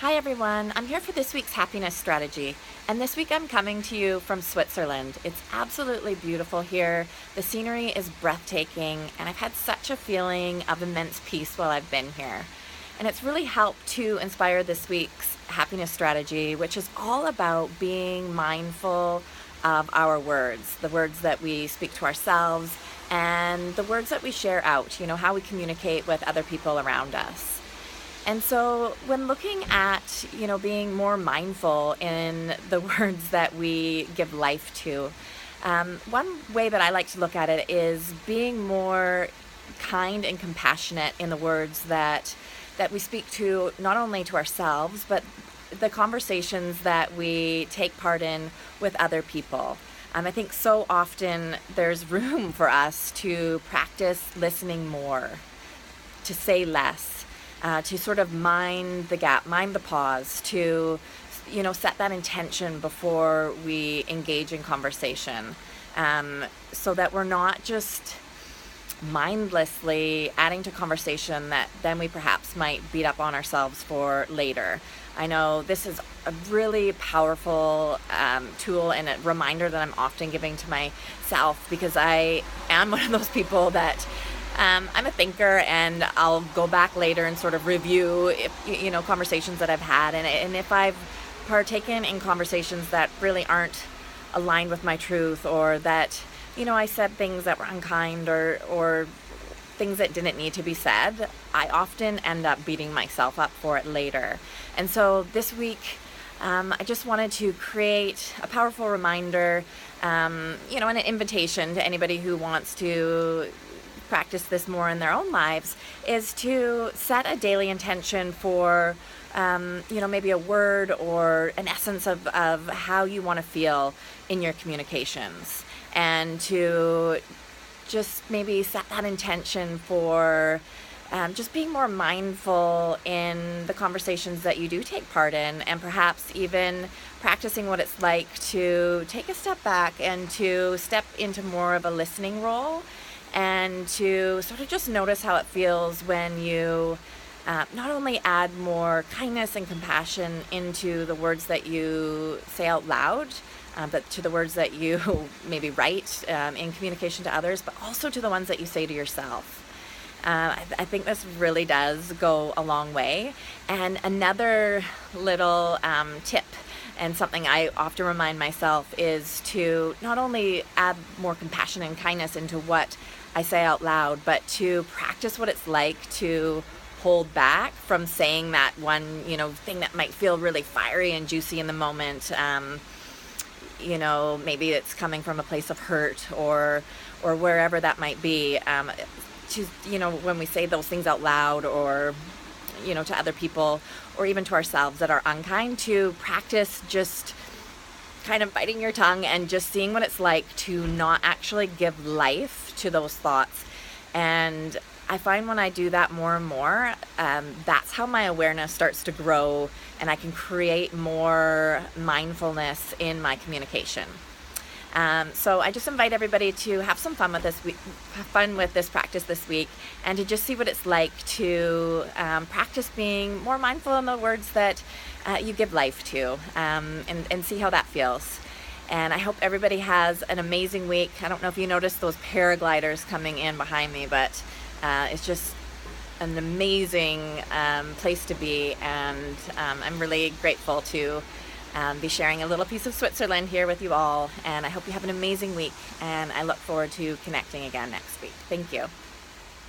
Hi everyone, I'm here for this week's happiness strategy, and this week I'm coming to you from Switzerland. It's absolutely beautiful here. The scenery is breathtaking, and I've had such a feeling of immense peace while I've been here. And it's really helped to inspire this week's happiness strategy, which is all about being mindful of our words, the words that we speak to ourselves, and the words that we share out, how we communicate with other people around us. And so when looking at, being more mindful in the words that we give life to, one way that I like to look at it is being more kind and compassionate in the words that we speak to, not only to ourselves, but the conversations that we take part in with other people. I think so often there's room for us to practice listening more, to say less, to sort of mind the gap, mind the pause, to, set that intention before we engage in conversation, so that we're not just mindlessly adding to conversation that then we perhaps might beat up on ourselves for later. I know this is a really powerful tool and a reminder that I'm often giving to myself, because I am one of those people that I'm a thinker, and I'll go back later and sort of review, conversations that I've had. And if I've partaken in conversations that really aren't aligned with my truth, or that, I said things that were unkind, or things that didn't need to be said, I often end up beating myself up for it later. And so this week, I just wanted to create a powerful reminder, and an invitation to anybody who wants to practice this more in their own lives, is to set a daily intention for, maybe a word or an essence of how you want to feel in your communications, and to just maybe set that intention for just being more mindful in the conversations that you do take part in, and perhaps even practicing what it's like to take a step back and to step into more of a listening role, and to sort of just notice how it feels when you not only add more kindness and compassion into the words that you say out loud, but to the words that you maybe write in communication to others, but also to the ones that you say to yourself. I think this really does go a long way. And another little tip, and something I often remind myself, is to not only add more compassion and kindness into what I say out loud, but to practice what it's like to hold back from saying that one, thing that might feel really fiery and juicy in the moment. Maybe it's coming from a place of hurt, or wherever that might be. When we say those things out loud, or, to other people, or even to ourselves that are unkind, to practice just kind of biting your tongue and just seeing what it's like to not actually give life to those thoughts. And I find when I do that more and more, that's how my awareness starts to grow, and I can create more mindfulness in my communication. So I just invite everybody to have some fun with this practice this week, and to just see what it's like to practice being more mindful in the words that you give life to, and see how that feels. And I hope everybody has an amazing week. I don't know if you noticed those paragliders coming in behind me, but it's just an amazing place to be, and I'm really grateful to be sharing a little piece of Switzerland here with you all. And I hope you have an amazing week, and I look forward to connecting again next week. Thank you.